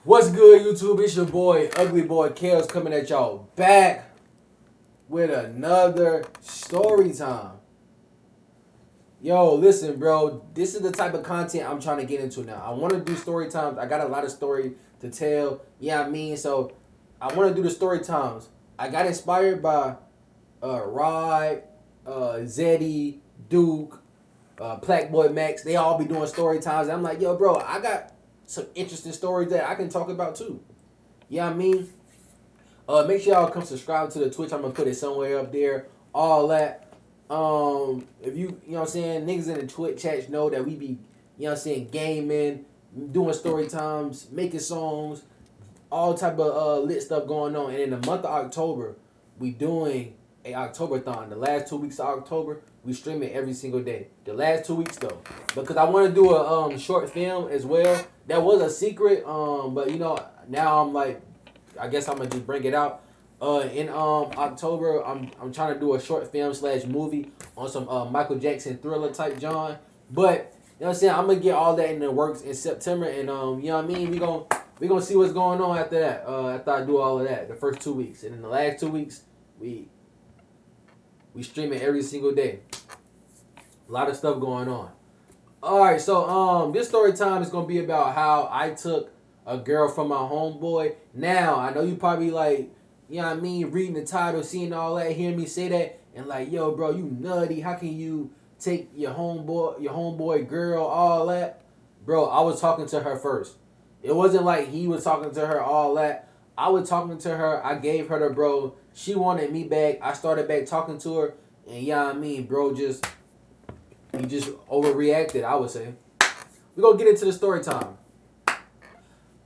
What's good, YouTube? It's your boy, Ugly Boy Kels, coming at y'all back with another story time. Yo, listen, bro. This is the type of content I'm trying to get into now. I want to do story times. I got a lot of story to tell. Yeah, I mean, so I want to do the story times. I got inspired by Rod, Zeddy, Duke, Black Boy Max. They all be doing story times. And I'm like, yo, bro, I got some interesting stories that I can talk about too. Yeah, I mean, make sure y'all come subscribe to the Twitch. I'm gonna put it somewhere up there. All that. If you know what I'm saying, niggas in the Twitch chats know that we be, you know what I'm saying, gaming, doing story times, making songs, all type of lit stuff going on. And in the month of October, we doing a Octoberthon. The last 2 weeks of October, we stream it every single day. The last 2 weeks though, because I want to do a short film as well. That was a secret, but you know now I'm like, I guess I'm gonna just bring it out. In October, I'm trying to do a short film slash movie on some Michael Jackson thriller type John. But you know what I'm saying, I'm gonna get all that in the works in September, and you know what I mean. We gonna see what's going on after that. After I do all of that, the first 2 weeks, and in the last 2 weeks, we stream it every single day. A lot of stuff going on. All right, so this story time is gonna be about how I took a girl from my homeboy. Now I know you probably like, you know what I mean, reading the title, seeing all that, hearing me say that, and like, yo, bro, you nutty. How can you take your homeboy girl, all that? Bro, I was talking to her first. It wasn't like he was talking to her all that. I was talking to her. I gave her the bro. She wanted me back. I started back talking to her, and yeah, I mean, bro, he just overreacted, I would say. We're going to get into the story time.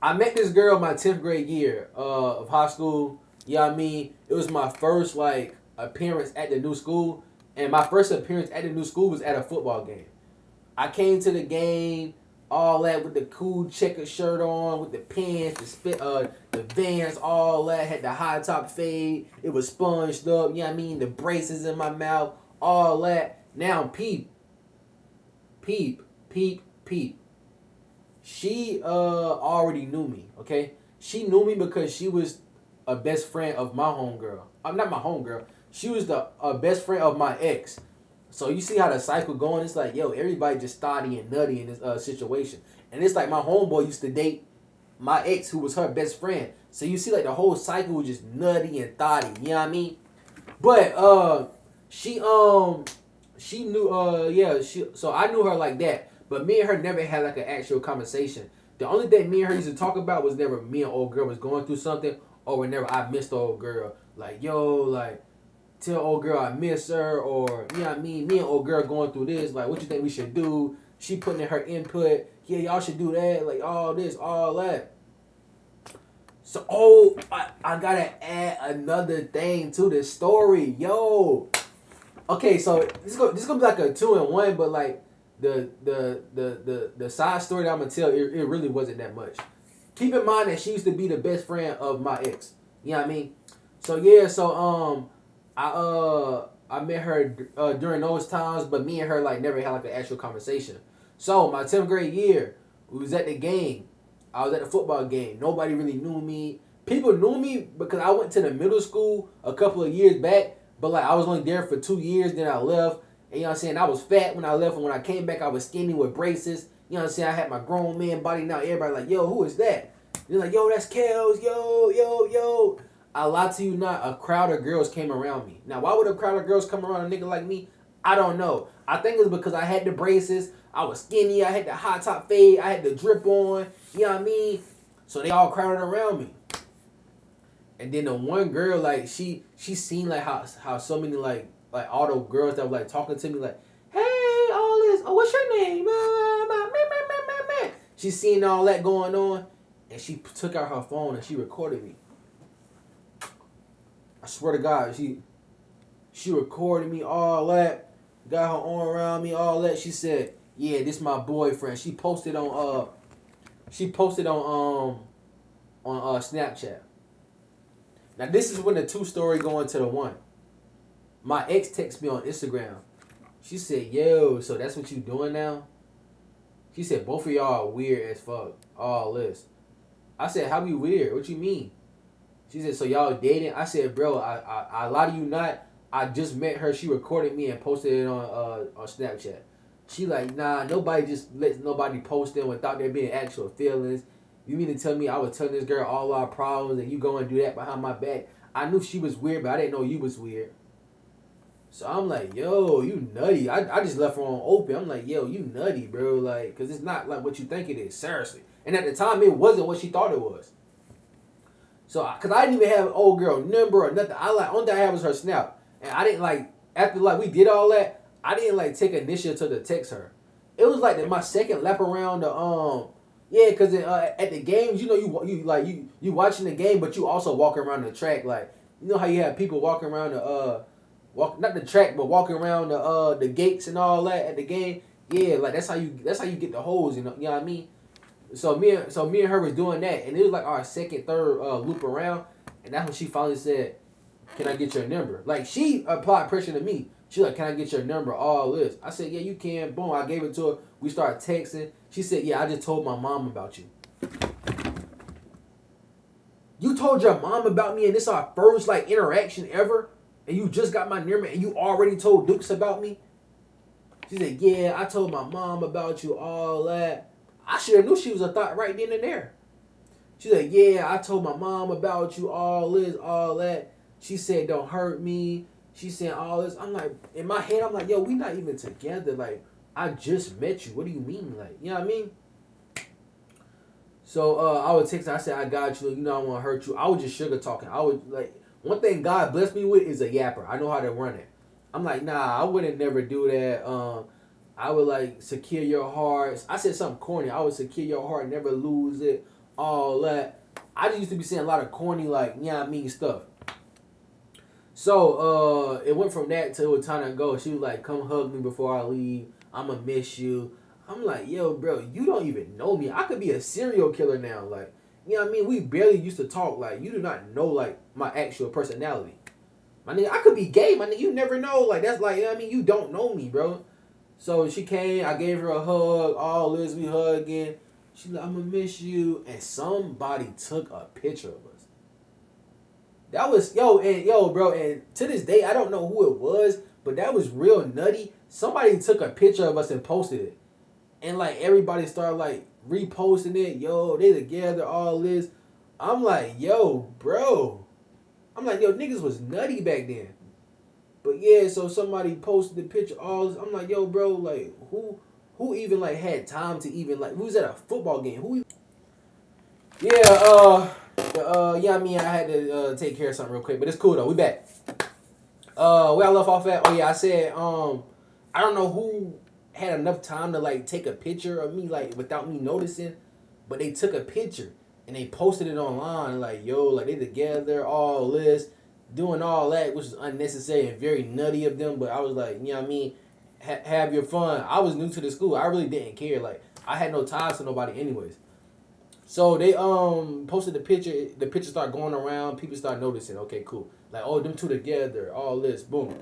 I met this girl my 10th grade year of high school. Yeah, I mean, it was my first, like, appearance at the new school. And my first appearance at the new school was at a football game. I came to the game, all that with the cool checkered shirt on, with the pants, the Vans, all that. Had the high top fade. It was sponged up. You know what I mean? The braces in my mouth, all that. Now peep, peep. She already knew me, okay? She knew me because she was a best friend of my homegirl. I'm not my homegirl. She was the best friend of my ex. So you see how the cycle going? It's like, yo, everybody just thotty and nutty in this situation. And it's like my homeboy used to date my ex who was her best friend. So you see like the whole cycle was just nutty and thotty. You know what I mean? But she she knew yeah, so I knew her like that. But me and her never had like an actual conversation. The only thing me and her used to talk about was never me and old girl was going through something, or whenever I missed the old girl. Like, yo, like, tell old girl I miss her, or, you know what I mean? Me and old girl going through this, like, what you think we should do? She putting in her input. Yeah, y'all should do that. Like, all this, all that. So, I gotta add another thing to the story. Yo. Okay, so this gonna be like a 2-in-1, but like the side story that I'm gonna tell, it really wasn't that much. Keep in mind that she used to be the best friend of my ex. You know what I mean? So yeah, so I met her during those times, but me and her like never had like an actual conversation. So my 10th grade year, we was at the game. I was at the football game. Nobody really knew me. People knew me because I went to the middle school a couple of years back, but like I was only there for 2 years, then I left. And you know what I'm saying? I was fat when I left, and when I came back, I was skinny with braces. You know what I'm saying? I had my grown man body. Now everybody like, yo, who is that? They're like, yo, that's Kels. Yo. I lie to you not, a crowd of girls came around me. Now, why would a crowd of girls come around a nigga like me? I don't know. I think it's because I had the braces. I was skinny. I had the high top fade. I had the drip on. You know what I mean? So they all crowded around me. And then the one girl, like, she seen like how so many like all the girls that were like talking to me like, hey, all this, oh, what's your name? She seen all that going on, and she took out her phone and she recorded me. I swear to God, she recorded me, all that, got her arm around me, all that. She said, yeah, this my boyfriend. She posted on Snapchat. Now this is when the two story going to the one. My ex texted me on Instagram. She said, yo, so that's what you doing now? She said, both of y'all are weird as fuck. All this. I said, how we weird? What you mean? She said, so y'all dating? I said, bro, I lie to you not. I just met her. She recorded me and posted it on Snapchat. She like, nah, nobody just lets nobody post them without there being actual feelings. You mean to tell me I was telling this girl all our problems and you go and do that behind my back? I knew she was weird, but I didn't know you was weird. So I'm like, yo, you nutty. I just left her on open. I'm like, yo, you nutty, bro. Like, because it's not like what you think it is. Seriously. And at the time, it wasn't what she thought it was. So, because I didn't even have an old girl number or nothing. Only thing I had was her snap. And I didn't like, after like we did all that, I didn't like take initiative to text her. It was like my second lap around the, yeah, because at the games, you know, you watching the game, but you also walking around the track. Like, you know how you have people walking around not the track, but walking around the gates and all that at the game. Yeah, like that's how you get the holes, you know what I mean? So me and her was doing that, and it was like our second, third loop around, and that's when she finally said, "Can I get your number?" Like she applied pressure to me. She like, "Can I get your number?" All this. I said, "Yeah, you can." Boom. I gave it to her. We started texting. She said, "Yeah, I just told my mom about you." You told your mom about me, and this is our first like interaction ever, and you just got my number, and you already told Dukes about me. She said, "Yeah, I told my mom about you, all that." I should have knew she was a thought right then and there. She said, "Yeah, I told my mom about you, all this, all that." She said, "Don't hurt me." She said all this. I'm like, in my head, I'm like, yo, we not even together. Like, I just met you. What do you mean? Like, you know what I mean? So I would text her. I said, "I got you. You know, I want to hurt you." I was just sugar talking. I would like, one thing God blessed me with is a yapper. I know how to run it. I'm like, nah, I wouldn't never do that. I would like secure your heart. I said something corny. I would secure your heart, never lose it, all that. I just used to be saying a lot of corny, like, yeah, you know I mean stuff. So it went from that to it was time to go. She was like, "Come hug me before I leave. I'ma miss you." I'm like, yo, bro, you don't even know me. I could be a serial killer now. Like, you know what I mean? We barely used to talk. Like, you do not know like my actual personality. My nigga, I could be gay, my nigga. You never know. Like, that's like, you know what I mean? You don't know me, bro. So she came, I gave her a hug, all this, we hugging. She like, "I'ma miss you." And somebody took a picture of us. That was, yo, bro, and to this day, I don't know who it was, but that was real nutty. Somebody took a picture of us and posted it. And like everybody started like reposting it. Yo, they together, all this. I'm like, yo, bro. I'm like, yo, niggas was nutty back then. But yeah, so somebody posted the picture. All this. I'm like, yo, bro, like who even like had time to even like who's at a football game? Who? Yeah, yeah. I mean, I had to take care of something real quick, but it's cool though. We back. Where I left off at? Oh yeah, I said I don't know who had enough time to like take a picture of me like without me noticing, but they took a picture and they posted it online like, yo, like they together, all this, doing all that, which is unnecessary and very nutty of them. But I was like, you know what I mean, have your fun. I was new to the school. I really didn't care. Like I had no ties to nobody anyways. So they posted the picture. The picture started going around. People started noticing. Okay, cool. Like, oh, them two together. All this. Boom.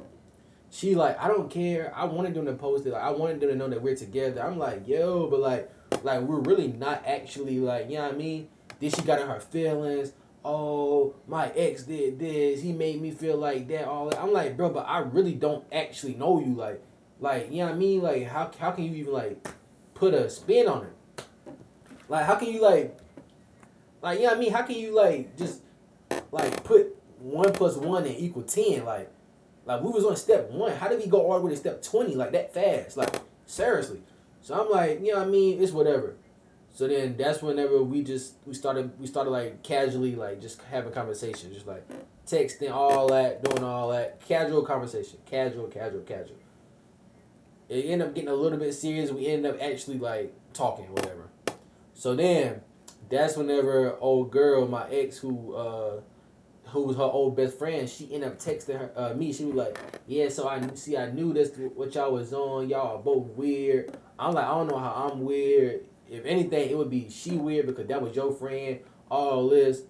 She like, I don't care. I wanted them to post it. Like, I wanted them to know that we're together. I'm like, yo, but like we're really not actually like, you know what I mean? Then she got in her feelings. Oh, my ex did this. He made me feel like that. All that. I'm like, bro, but I really don't actually know you. Like, you know what I mean? Like, how can you even like put a spin on it? Like, how can you like, you know what I mean? How can you like just like put 1 + 1 and equal 10? Like we was on step 1. How did we go all the way to step 20 like that fast? Like seriously. So I'm like, you know what I mean? It's whatever. So then that's whenever we started like casually like just having conversation, just like texting, all that, doing all that, casual conversation, casual. It ended up getting a little bit serious. We ended up actually like talking, whatever. So then that's whenever old girl, my ex, who was her old best friend, she ended up texting her me. She was like, "Yeah, so I knew this what y'all was on. Y'all are both weird." I'm like, I don't know how I'm weird. If anything, it would be she weird because that was your friend. All this,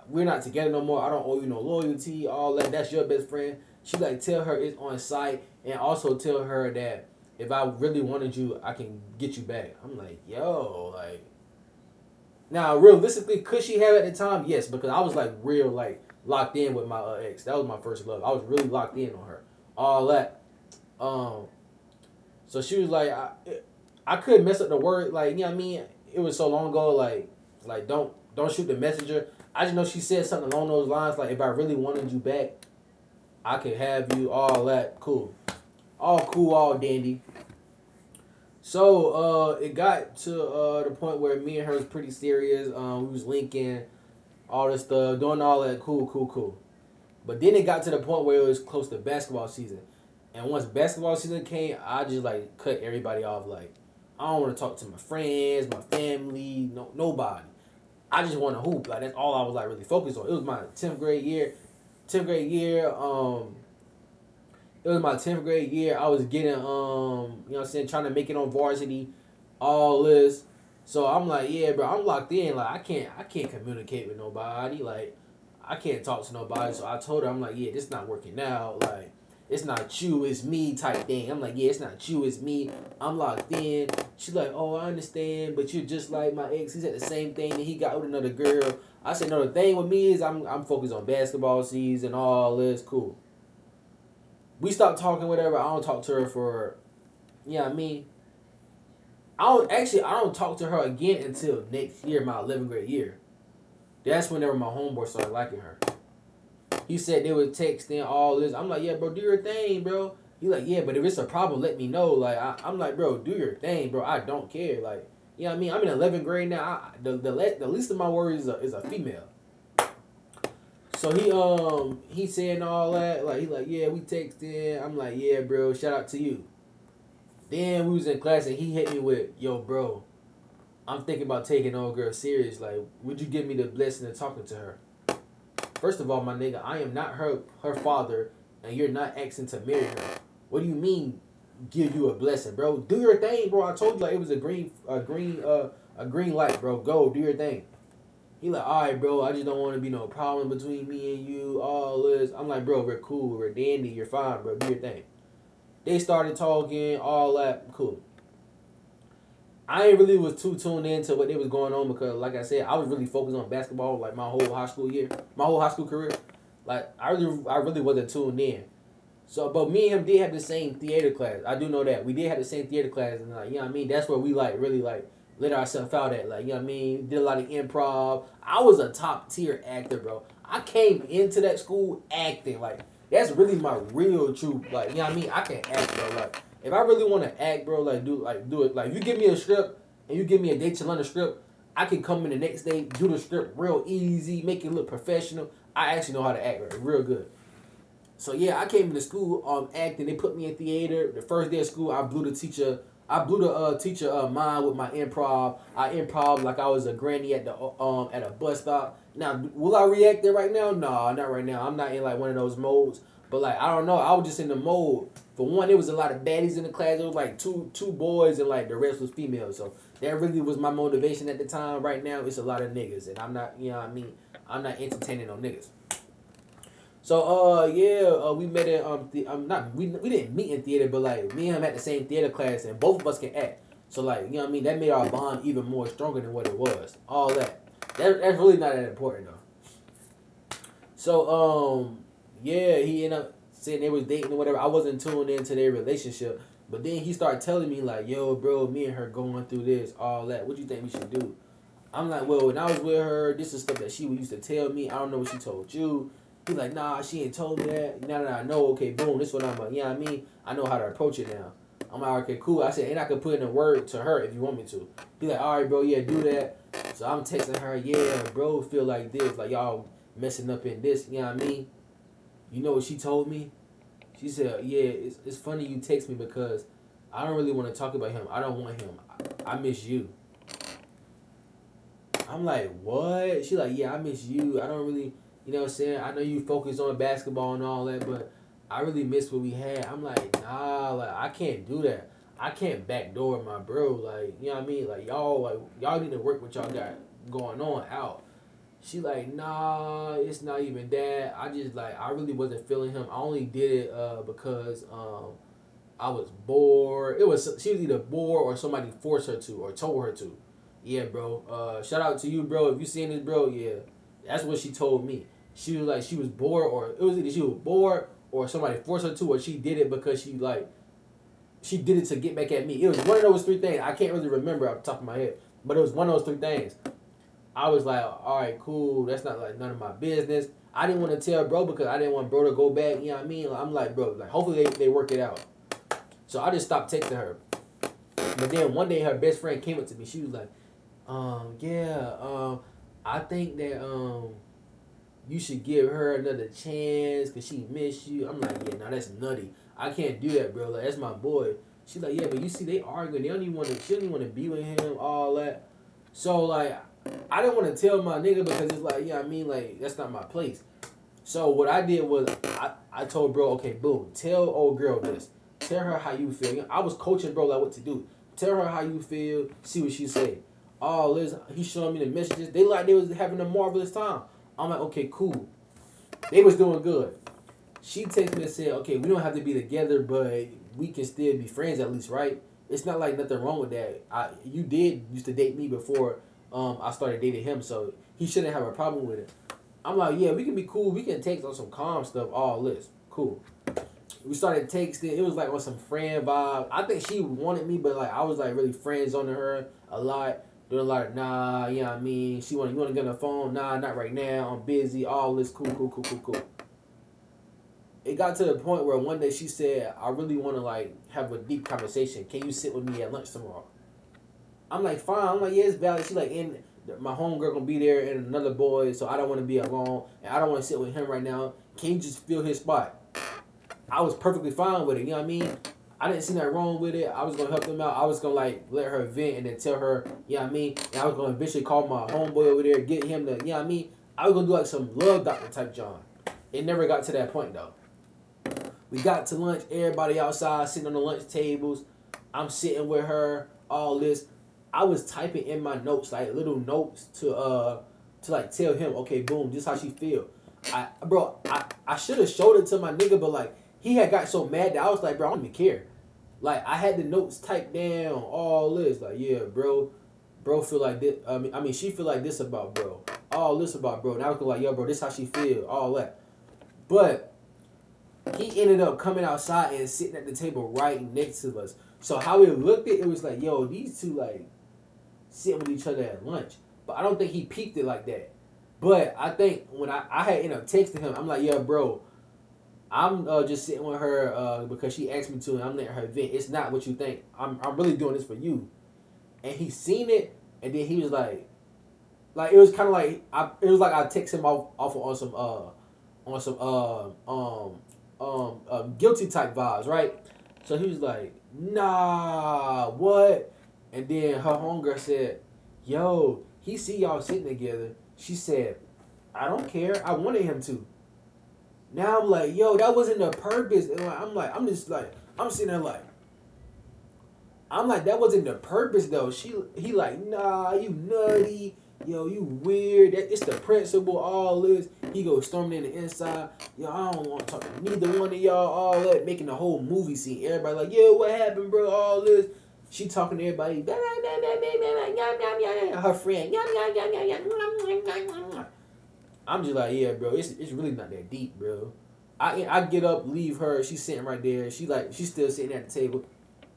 we're not together no more. I don't owe you no loyalty. All that. That's your best friend. She like tell her it's on site and also tell her that if I really wanted you, I can get you back. I'm like, yo, like. Now, realistically, could she have at the time? Yes, because I was like real like locked in with my ex. That was my first love. I was really locked in on her. All that. Um, so she was like, I couldn't mess up the word. Like, you know what I mean? It was so long ago. Like don't shoot the messenger. I just know she said something along those lines. Like, if I really wanted you back, I could have you. All that. Cool, all dandy. So it got to the point where me and her was pretty serious. We was linking all this stuff, doing all that. Cool. But then it got to the point where it was close to basketball season, and once basketball season came, I just like cut everybody off. Like, I don't want to talk to my friends, my family, nobody. I just want to hoop. Like, that's all I was like really focused on. It was my 10th grade year. 10th grade year. It was my 10th grade year. I was getting you know what I'm saying, trying to make it on varsity, all this. So I'm like, yeah, bro, I'm locked in. Like, I can't communicate with nobody. Like, I can't talk to nobody. So I told her, I'm like, yeah, this not working out. Like, it's not you, it's me type thing. I'm like, yeah, it's not you, it's me. I'm locked in. She's like, oh, I understand, but you're just like my ex. He said the same thing, and he got with another girl. I said, no, the thing with me is I'm focused on basketball season, all this, cool. We stopped talking, whatever. I don't talk to her for, you know what I mean? I don't talk to her again until next year, my 11th grade year. That's whenever my homeboy started liking her. He said they would texting all this. I'm like, yeah, bro, do your thing, bro. He like, yeah, but if it's a problem, let me know. Like, I'm like, bro, do your thing, bro. I don't care. Like, you know what I mean? I'm in 11th grade now. The least of my worries is a female. So he saying all that. Like, he like, yeah, we texting. I'm like, yeah, bro, shout out to you. Then we was in class and he hit me with, yo, bro, I'm thinking about taking old girl serious. Like, would you give me the blessing of talking to her? First of all, my nigga, I am not her father, and you're not asking to marry her. What do you mean, give you a blessing, bro? Do your thing, bro. I told you like it was a green light, bro. Go do your thing. He like, all right, bro. I just don't want to be no problem between me and you. All this. I'm like, bro, we're cool. We're dandy. You're fine, bro. Do your thing. They started talking, all that, cool. I ain't really was too tuned into what they was going on because, like I said, I was really focused on basketball like my whole high school year, my whole high school career. Like I really wasn't tuned in. So, but me and him did have the same theater class. I do know that we did have the same theater class, and like, you know what I mean. That's where we like really like let ourselves out at. Like, you know what I mean. Did a lot of improv. I was a top tier actor, bro. I came into that school acting. Like, that's really my real truth. Like, you know what I mean. I can act, bro. Like, if I really want to act, bro, do it. Like, if you give me a script and you give me a Day to London script, I can come in the next day, do the script real easy, make it look professional. I actually know how to act, right? Real good. So yeah, I came into school acting. They put me in theater. The first day of school, I blew the teacher. I blew the teacher mind with my improv. I improv like I was a granny at a bus stop. Now, will I react there right now? No, not right now. I'm not in like one of those modes. But like I don't know. I was just in the mode. For one, there was a lot of baddies in the class. There was like two boys and like the rest was females. So that really was my motivation at the time. Right now, it's a lot of niggas, and I'm not. You know what I mean? I'm not entertaining no niggas. So yeah, we met in not we didn't meet in theater, but like me and him had the same theater class, and both of us can act. So like, you know what I mean, that made our bond even more stronger than what it was. All that's really not that important though. So yeah, he ended up saying they was dating or whatever. I wasn't tuned into their relationship, but then he started telling me like, yo, bro, me and her going through this, all that. What do you think we should do? I'm like, well, when I was with her, this is stuff that she used to tell me. I don't know what she told you. He's like, nah, she ain't told me that. Now that I know, okay, boom, this is what I'm like, you know what I mean? I know how to approach it now. I'm like, okay, cool. I said, and I could put in a word to her if you want me to. He's like, all right, bro, yeah, do that. So I'm texting her, yeah, bro, feel like this. Like, y'all messing up in this, you know what I mean? You know what she told me? She said, yeah, it's funny you text me because I don't really want to talk about him. I don't want him. I miss you. I'm like, what? She like, yeah, I miss you. I don't really, you know what I'm saying? I know you focus on basketball and all that, but I really miss what we had. I'm like, nah, like I can't do that. I can't backdoor my bro. Like, you know what I mean? Like y'all need to work what y'all got going on out. She like, nah, it's not even that. I just like I really wasn't feeling him. I only did it because I was bored. She was either bored or somebody forced her to or told her to. Yeah, bro. Shout out to you, bro. If you seen this, bro, yeah. That's what she told me. She was like, she was bored, or it was either she was bored or somebody forced her to, or she did it because she did it to get back at me. It was one of those three things. I can't really remember off the top of my head, but it was one of those three things. I was like, all right, cool. That's not like none of my business. I didn't want to tell bro because I didn't want bro to go back. You know what I mean? I'm like, bro, like hopefully they work it out. So I just stopped texting her. But then one day her best friend came up to me. She was like, yeah, I think that you should give her another chance because she missed you. I'm like, yeah, no, that's nutty. I can't do that, bro. Like, that's my boy. She's like, yeah, but you see, they arguing. They don't even want to. She don't even want to be with him. All that. So like, I didn't want to tell my nigga because it's like, yeah, I mean, like that's not my place. So what I did was I told bro, okay, boom, tell old girl this. Tell her how you feel. I was coaching bro like what to do. Tell her how you feel. See what she say. Oh, Liz, he showing me the messages. They like they was having a marvelous time. I'm like, okay, cool. They was doing good. She texted me and said, okay, we don't have to be together, but we can still be friends at least, right? It's not like nothing wrong with that. You did used to date me before I started dating him, so he shouldn't have a problem with it. I'm like, yeah, we can be cool. We can text on some calm stuff, all this. Cool. We started texting. It was like on some friend vibe. I think she wanted me, but like I was like really friends on her a lot. Doing a lot of nah, you know what I mean? You want to get on the phone? Nah, not right now. I'm busy. All this cool. It got to the point where one day she said, I really want to like have a deep conversation. Can you sit with me at lunch tomorrow? I'm like, fine. I'm like, yeah, it's valid. She like, and my homegirl gonna be there and another boy, so I don't want to be alone and I don't want to sit with him right now. Can you just fill his spot? I was perfectly fine with it. You know what I mean? I didn't see nothing wrong with it. I was gonna help them out. I was gonna like let her vent and then tell her, you know what I mean? And I was gonna eventually call my homeboy over there, get him to, you know what I mean? I was gonna do like some love doctor type John. It never got to that point though. We got to lunch, everybody outside sitting on the lunch tables. I'm sitting with her, all this. I was typing in my notes, like little notes to like tell him, okay, boom, this is how she feel. I should have showed it to my nigga, but like he had got so mad that I was like, bro, I don't even care. Like I had the notes typed down, all this, like, yeah, bro feel like this. I mean, she feel like this about bro, all this about bro. And I was like, yo, bro, this how she feel, all that. But he ended up coming outside and sitting at the table right next to us. So how it looked, it was like, yo, these two like sitting with each other at lunch. But I don't think he peeped it like that. But I think when I had ended up texting him, I'm like, yeah, bro, I'm just sitting with her because she asked me to, and I'm letting her vent. It's not what you think. I'm really doing this for you. And he seen it, and then he was like it was kind of like I text him off on some guilty type vibes, right? So he was like, nah, what? And then her homegirl said, yo, he see y'all sitting together. She said, I don't care. I wanted him to. Now I'm like, yo, that wasn't the purpose. And I'm sitting there like, I'm like, that wasn't the purpose though. He like, nah, you nutty. Yo, you weird. It's the principle, all this. He goes storming in the inside. Yo, I don't want to talk to neither one of y'all, all that. Making the whole movie scene. Everybody like, yo, what happened, bro? All this. She talking to everybody. Her friend. I'm just like, yeah, bro. It's really not that deep, bro. I get up, leave her. She's sitting right there. She's still sitting at the table.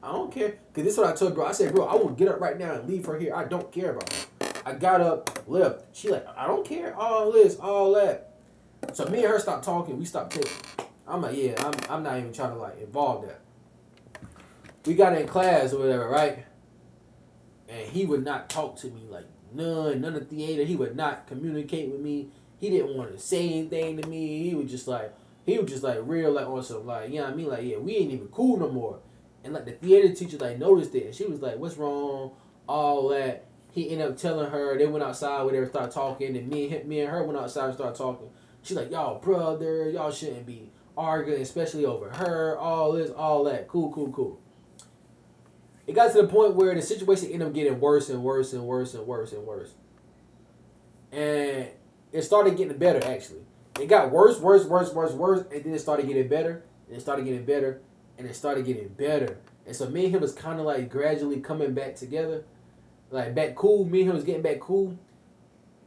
I don't care. Because this is what I told bro. I said, bro, I will get up right now and leave her here. I don't care about her. I got up, left. She like, I don't care. All this, all that. So me and her stopped talking. We stopped texting. I'm like, yeah, I'm not even trying to like involve that. We got in class or whatever, right? And he would not talk to me like none of theater. He would not communicate with me. He didn't want to say anything to me. He was just like real like on some like, you know what I mean? Like, yeah, we ain't even cool no more. And like the theater teacher like noticed it. And she was like, what's wrong? All that. He ended up telling her, they went outside where they started talking, and me and her went outside and started talking. She's like, y'all brother, y'all shouldn't be arguing, especially over her, all this, all that. Cool. It got to the point where the situation ended up getting worse and worse. And it started getting better, actually. It got worse, and then it started getting better, and it started getting better, and it started getting better. And so me and him was kind of like gradually coming back together. like back cool. Me and him was getting back cool,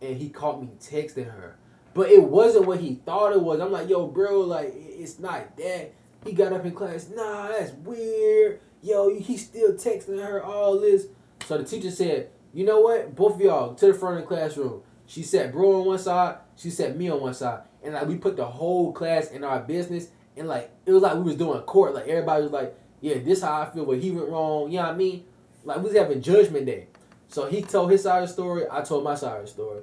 and he caught me texting her. But it wasn't what he thought it was. I'm like, yo, bro, like, it's not that. He got up in class, nah, that's weird. Yo, he's still texting her, all this. So the teacher said, you know what? Both of y'all to the front of the classroom. She sat bro on one side, she sat me on one side. And like we put the whole class in our business. And like, it was like we was doing court. Like everybody was like, yeah, this how I feel, but he went wrong. You know what I mean? Like we was having judgment day. So he told his side of the story, I told my side of the story.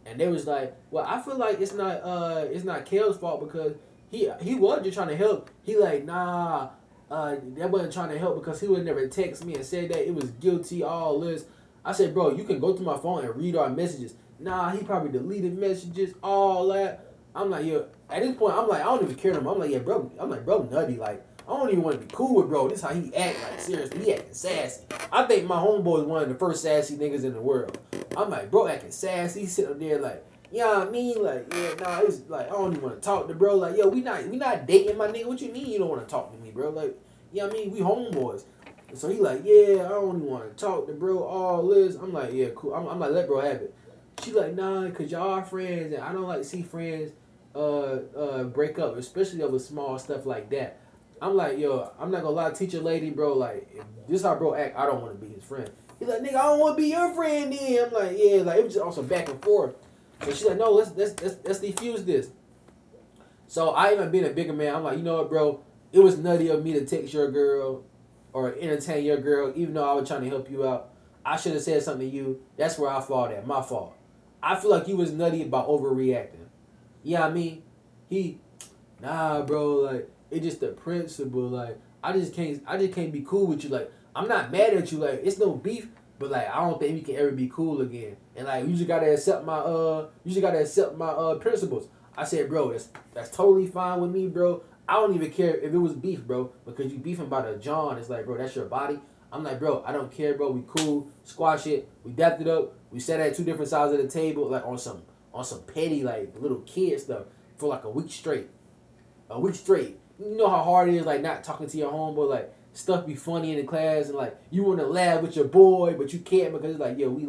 And they was like, well, I feel like it's not Kale's fault because he was just trying to help. He like, nah, that wasn't trying to help because he would never text me and say that it was guilty, all this. I said, bro, you can go through my phone and read our messages. Nah, he probably deleted messages, all that. I'm like, yo, at this point, I'm like, I don't even care no more. I'm like, yeah, bro, bro, nutty. Like, I don't even want to be cool with bro. This is how he act. Like, seriously, he acting sassy. I think my homeboy is one of the first sassy niggas in the world. I'm like, bro, acting sassy. He's sitting up there like, you know what I mean? Like, yeah, nah, it's like, I don't even want to talk to bro. Like, yo, we not dating, my nigga. What you mean you don't want to talk to me, bro? Like, you know what I mean? We homeboys. So he like, yeah, I don't even want to talk to bro, all this. I'm like, yeah, cool. I'm like, let bro have it. She like, nah, because y'all are friends, and I don't like to see friends break up, especially over small stuff like that. I'm like, yo, I'm not gonna lie, teacher lady, bro, like, if this how bro act, I don't want to be his friend. He's like, nigga, I don't want to be your friend then. I'm like, yeah, like, it was just also back and forth. So she's like, no, let's defuse this. So I even being a bigger man, I'm like, you know what, bro, it was nutty of me to text your girl or entertain your girl, even though I was trying to help you out. I should have said something to you. That's where I fault at. My fault. I feel like you was nutty about overreacting. You know what I mean? Nah, bro, like, it's just the principle. Like, I just can't be cool with you. Like, I'm not mad at you. Like, it's no beef, but like, I don't think we can ever be cool again. And like, you just gotta accept my principles. I said, bro, that's totally fine with me, bro. I don't even care if it was beef, bro, because you beefing about a John. It's like, bro, that's your body. I'm like, bro, I don't care, bro. We cool, squash it. We dapped it up. We sat at two different sides of the table, like on some petty like little kid stuff for like a week straight. A week straight. You know how hard it is, like not talking to your homeboy, like stuff be funny in the class, and like you want to laugh with your boy, but you can't because it's like, yo, we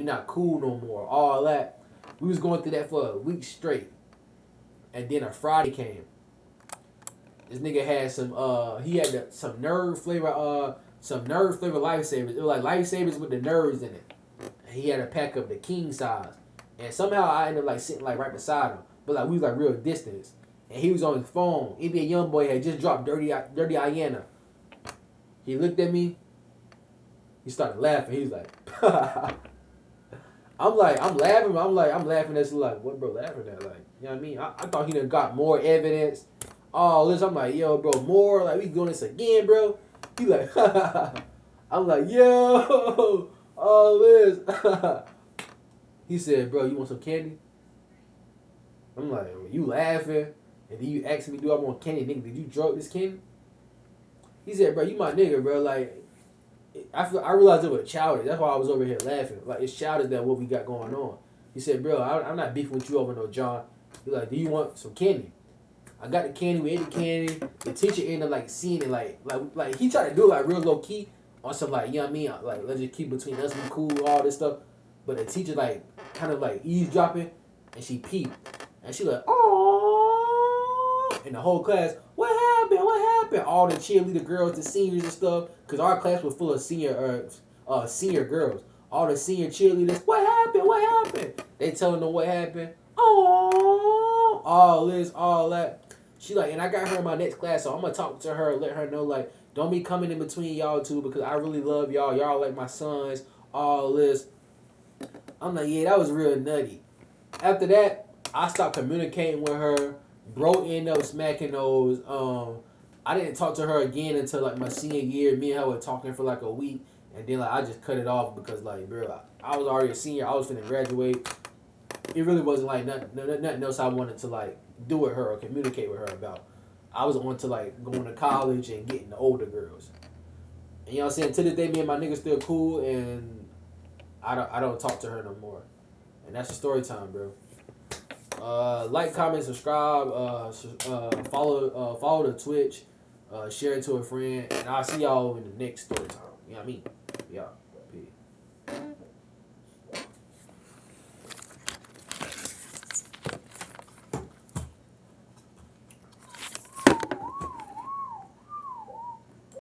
not cool no more. All that. We was going through that for a week straight, and then a Friday came. This nigga had some nerve flavor lifesavers. It was like lifesavers with the nerves in it. And he had a pack of the king size. And somehow I ended up like sitting like right beside him. But like we was like real distance. And he was on his phone. NBA young boy had just dropped Dirty Iana. He looked at me. He started laughing. He was like, I'm laughing at like, what bro laughing at? Like, you know what I mean? I thought he done got more evidence. All this, I'm like, yo, bro, more, like, we doing this again, bro. He like, I'm like, yo, all this. He said, bro, you want some candy? I'm like, you laughing? And then you asking me, do I want candy? Nigga, did you drug this candy? He said, bro, you my nigga, bro. Like, I realized it was childish. That's why I was over here laughing. Like, it's childish that what we got going on. He said, bro, I'm not beefing with you over no John. He like, do you want some candy? I got the candy, we ate the candy. The teacher ended up like seeing it like he tried to do it like real low key on some like, you know what I mean? Like, let's just keep between us, we cool, all this stuff. But the teacher like kind of like eavesdropping, and she peeped. And she like, oh, and the whole class, what happened? What happened? All the cheerleader girls, the seniors and stuff, because our class was full of senior girls. All the senior cheerleaders, what happened? What happened? They telling them what happened. Oh, all this, all that. She like, and I got her in my next class, so I'm gonna talk to her, let her know like, don't be coming in between y'all two because I really love y'all. Y'all like my sons. All this. I'm like, yeah, that was real nutty. After that, I stopped communicating with her. Bro ended up smacking those. I didn't talk to her again until like my senior year. Me and her were talking for like a week, and then like I just cut it off because like, bro, I was already a senior. I was finna graduate. It really wasn't like nothing else I wanted to like do with her or communicate with her about. I was on to like going to college and getting the older girls. And you know what I'm saying? To this day, me and my nigga still cool, and I don't talk to her no more. And that's the story time, bro. Like, comment, subscribe, follow the Twitch, share it to a friend, and I'll see y'all in the next story time. You know what I mean? Yeah.